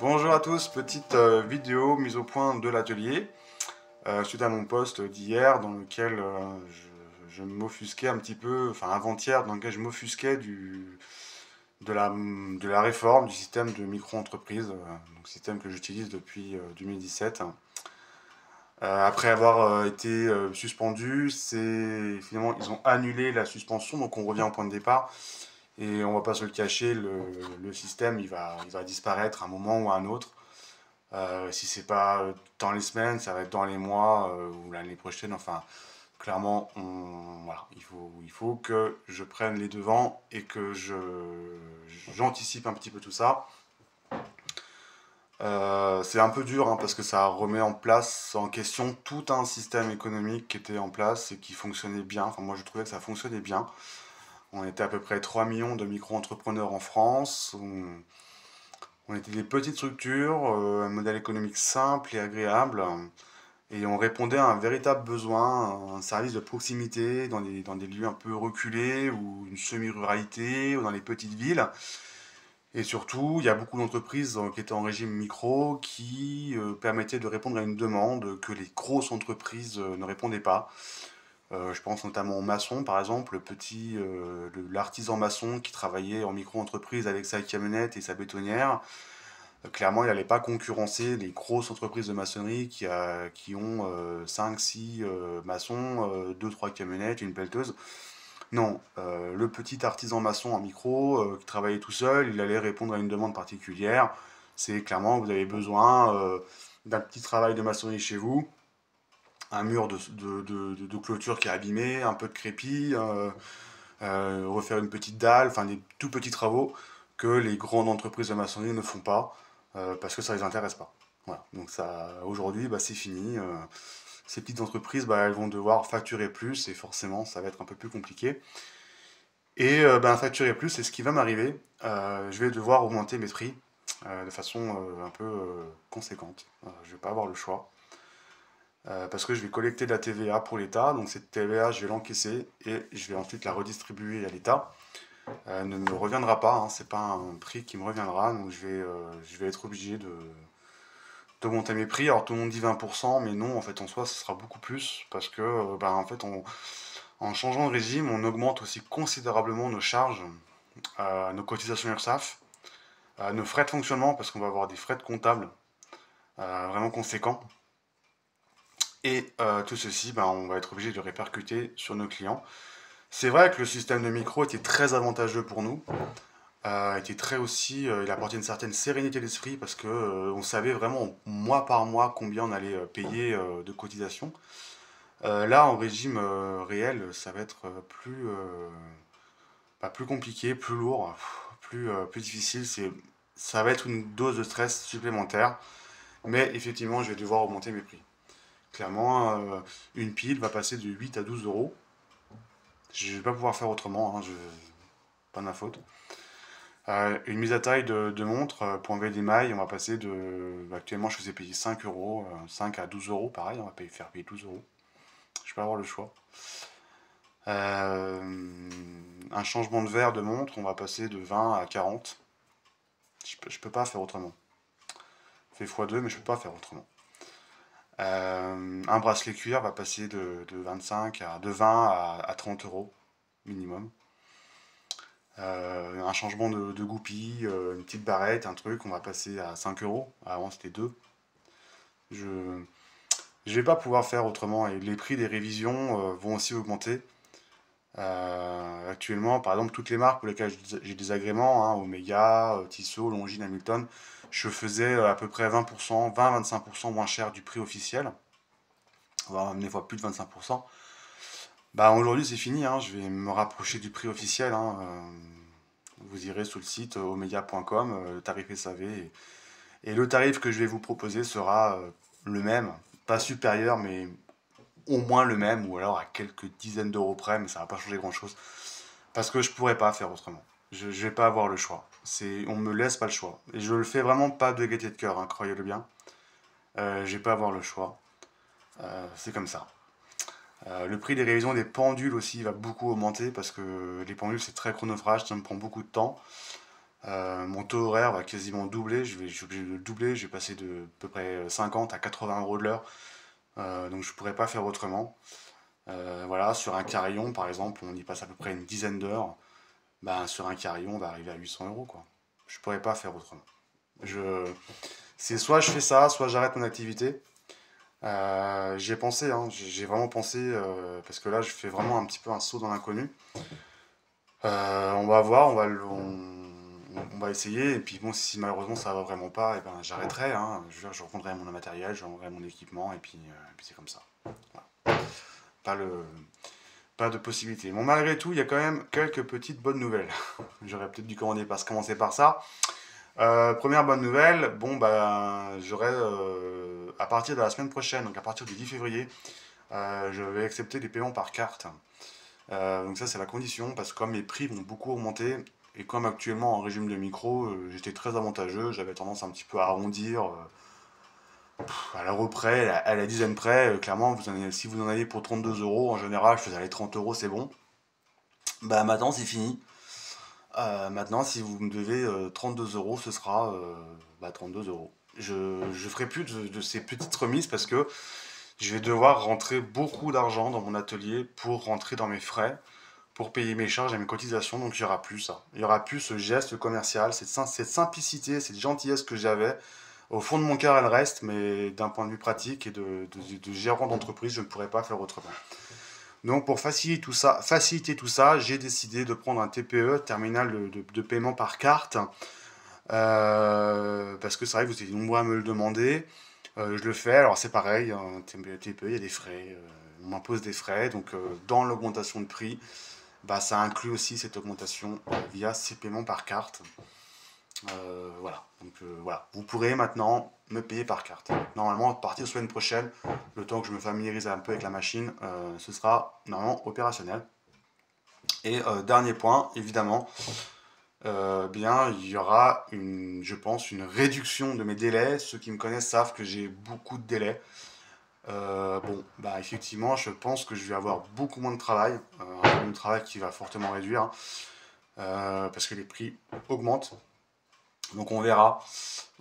Bonjour à tous, petite vidéo mise au point de l'atelier suite à mon post d'hier dans lequel je m'offusquais un petit peu, enfin avant-hier, dans lequel je m'offusquais de la réforme du système de micro-entreprise, donc système que j'utilise depuis 2017. Après avoir été suspendu, finalement ils ont annulé la suspension, donc on revient au point de départ. Et on va pas se le cacher, le système il va disparaître à un moment ou à un autre. Si c'est pas dans les semaines, ça va être dans les mois ou l'année prochaine. Enfin, clairement, voilà, il faut que je prenne les devants et que j'anticipe un petit peu tout ça. C'est un peu dur hein, parce que ça remet en place, en question, tout un système économique qui était en place et qui fonctionnait bien. Enfin, moi, je trouvais que ça fonctionnait bien. On était à peu près 3 millions de micro-entrepreneurs en France. On était des petites structures, un modèle économique simple et agréable. Et on répondait à un véritable besoin, un service de proximité dans des lieux un peu reculés ou une semi-ruralité ou dans les petites villes. Et surtout, il y a beaucoup d'entreprises qui étaient en régime micro qui permettaient de répondre à une demande que les grosses entreprises ne répondaient pas. Je pense notamment au maçon, par exemple, l'artisan maçon qui travaillait en micro-entreprise avec sa camionnette et sa bétonnière. Clairement, il n'allait pas concurrencer les grosses entreprises de maçonnerie qui ont 5-6 maçons, 2-3 camionnettes, une pelleteuse. Non, le petit artisan maçon en micro qui travaillait tout seul, il allait répondre à une demande particulière. C'est clairement, vous avez besoin d'un petit travail de maçonnerie chez vous, un mur de clôture qui est abîmé, un peu de crépi, refaire une petite dalle, enfin des tout petits travaux que les grandes entreprises de maçonnerie ne font pas parce que ça les intéresse pas. Voilà. Donc ça, aujourd'hui, bah, c'est fini. Ces petites entreprises, bah, elles vont devoir facturer plus et forcément, ça va être un peu plus compliqué. Et ben, facturer plus, c'est ce qui va m'arriver. Je vais devoir augmenter mes prix de façon un peu conséquente. Je vais pas avoir le choix. Parce que je vais collecter de la TVA pour l'État, donc cette TVA, je vais l'encaisser et je vais ensuite la redistribuer à l'État. Ne me reviendra pas, hein, c'est pas un prix qui me reviendra, donc je vais être obligé d'augmenter mes prix. Alors tout le monde dit 20%, mais non, en fait en soi ce sera beaucoup plus, parce que ben, en fait en changeant de régime, on augmente aussi considérablement nos charges, nos cotisations URSSAF, nos frais de fonctionnement, parce qu'on va avoir des frais de comptable vraiment conséquents. Et tout ceci, ben, on va être obligé de répercuter sur nos clients. C'est vrai que le système de micro était très avantageux pour nous, était très aussi, il apportait une certaine sérénité d'esprit parce que on savait vraiment mois par mois combien on allait payer de cotisations. Là, en régime réel, ça va être plus compliqué, plus lourd, plus difficile. Ça va être une dose de stress supplémentaire, mais effectivement, je vais devoir augmenter mes prix. Clairement, une pile va passer de 8 à 12 euros. Je vais pas pouvoir faire autrement, hein, pas de ma faute. Une mise à taille de montre pour enlever des mailles, on va passer actuellement, je faisais payer 5 euros, 5 à 12 euros, pareil, on va faire payer 12 euros. Je peux avoir le choix. Un changement de verre de montre, on va passer de 20 à 40. Je peux pas faire autrement. Fait x2, mais je peux pas faire autrement. Un bracelet cuir va passer de 20 à 30 euros minimum. Un changement de goupille, une petite barrette, un truc, on va passer à 5 euros. Avant c'était 2. Je ne vais pas pouvoir faire autrement et les prix des révisions vont aussi augmenter. Actuellement, par exemple, toutes les marques pour lesquelles j'ai des agréments, hein, Omega, Tissot, Longines, Hamilton, je faisais à peu près 20%, 20-25% moins cher du prix officiel, voire des fois plus de 25%. Bah, aujourd'hui, c'est fini, hein, je vais me rapprocher du prix officiel. Hein, vous irez sur le site omega.com, le tarif SAV, et le tarif que je vais vous proposer sera le même, pas supérieur, mais au moins le même, ou alors à quelques dizaines d'euros près, mais ça va pas changer grand-chose, parce que je pourrais pas faire autrement. Je vais pas avoir le choix. On me laisse pas le choix. Et je le fais vraiment pas de gaieté de cœur, hein, croyez-le bien. Je vais pas avoir le choix. C'est comme ça. Le prix des révisions des pendules aussi va beaucoup augmenter parce que les pendules c'est très chronophage, ça me prend beaucoup de temps. Mon taux horaire va quasiment doubler, je suis obligé de le doubler, je vais passer de à peu près 50 à 80 euros de l'heure, donc je pourrais pas faire autrement. Voilà, sur un carillon par exemple, on y passe à peu près une dizaine d'heures. Ben, sur un carillon, on va arriver à 800 euros, quoi. Je pourrais pas faire autrement. Je... C'est soit je fais ça, soit j'arrête mon activité. J'y ai pensé, hein, j'ai vraiment pensé, parce que là, je fais vraiment un petit peu un saut dans l'inconnu. On va voir, on va essayer, et puis bon, si malheureusement ça va vraiment pas, et ben j'arrêterai, hein. Je veux dire, je reprendrai mon matériel, je reprendrai mon équipement, et puis c'est comme ça. Voilà. Pas le, pas de possibilité. Bon, malgré tout, il y a quand même quelques petites bonnes nouvelles. J'aurais peut-être dû commencer par ça. Première bonne nouvelle, bon bah j'aurai à partir de la semaine prochaine, donc à partir du 10 février, je vais accepter des paiements par carte. Donc ça c'est la condition parce que comme mes prix vont beaucoup augmenter et comme actuellement en régime de micro j'étais très avantageux, j'avais tendance un petit peu à arrondir à l'euro près, à la dizaine près, clairement si vous en avez pour 32 euros en général je faisais les 30 euros c'est bon. Bah maintenant c'est fini. Maintenant, si vous me devez 32 euros, ce sera 32 euros. Je ferai plus de ces petites remises parce que je vais devoir rentrer beaucoup d'argent dans mon atelier pour rentrer dans mes frais, pour payer mes charges et mes cotisations. Donc il n'y aura plus ça. Il n'y aura plus ce geste commercial, cette simplicité, cette gentillesse que j'avais. Au fond de mon cœur, elle reste, mais d'un point de vue pratique et de gérant d'entreprise, je ne pourrais pas faire autrement. Donc pour faciliter tout ça, j'ai décidé de prendre un TPE, terminal de paiement par carte, parce que c'est vrai que vous êtes nombreux à me le demander. Je le fais, alors c'est pareil, un TPE, il y a des frais, on m'impose des frais, donc dans l'augmentation de prix, bah, ça inclut aussi cette augmentation via ces paiements par carte. Voilà, donc voilà, vous pourrez maintenant me payer par carte. Normalement, à partir de la semaine prochaine, le temps que je me familiarise un peu avec la machine, ce sera normalement opérationnel. Et dernier point, évidemment, bien, il y aura je pense, une réduction de mes délais. Ceux qui me connaissent savent que j'ai beaucoup de délais. Bon, bah effectivement, je pense que je vais avoir beaucoup moins de travail, un volume de travail qui va fortement réduire, hein, parce que les prix augmentent. Donc on verra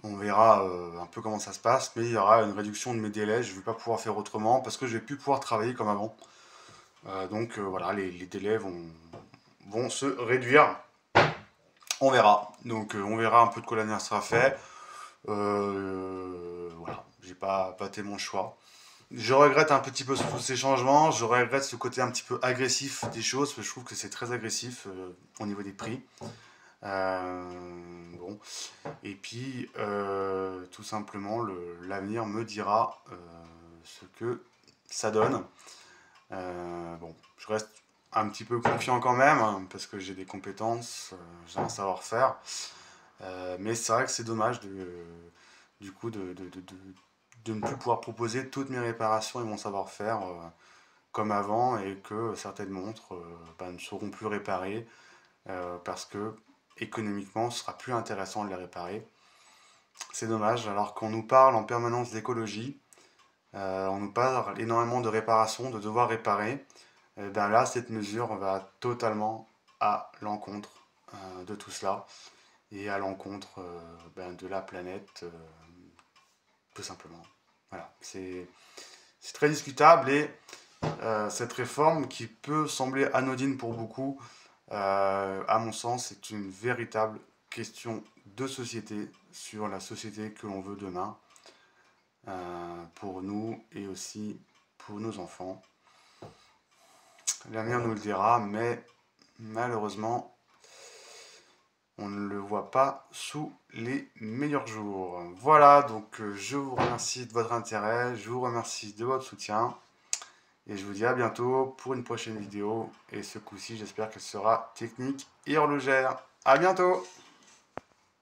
un peu comment ça se passe, mais il y aura une réduction de mes délais, je ne vais pas pouvoir faire autrement parce que je vais plus pouvoir travailler comme avant. Donc voilà, les délais vont se réduire, on verra. Donc on verra un peu de quoi l'avenir sera fait. Voilà, j'ai pas tellement le choix. Je regrette un petit peu tous ces changements, je regrette ce côté un petit peu agressif des choses, parce que je trouve que c'est très agressif au niveau des prix. Bon. Et puis, tout simplement, l'avenir me dira ce que ça donne. Bon, je reste un petit peu confiant quand même, hein, parce que j'ai des compétences, j'ai un savoir-faire. Mais c'est vrai que c'est dommage du coup de ne plus pouvoir proposer toutes mes réparations et mon savoir-faire comme avant et que certaines montres ne seront plus réparées parce que économiquement ce sera plus intéressant de les réparer. C'est dommage, alors qu'on nous parle en permanence d'écologie, on nous parle énormément de réparation, de devoir réparer. Ben là, cette mesure va totalement à l'encontre de tout cela et à l'encontre de la planète, tout simplement. Voilà, c'est très discutable et cette réforme qui peut sembler anodine pour beaucoup, à mon sens, c'est une véritable question de société sur la société que l'on veut demain, pour nous et aussi pour nos enfants. L'avenir nous le dira, mais malheureusement, on ne le voit pas sous les meilleurs jours. Voilà, donc je vous remercie de votre intérêt, je vous remercie de votre soutien, et je vous dis à bientôt pour une prochaine vidéo, et ce coup-ci, j'espère qu'elle sera technique et horlogère. À bientôt!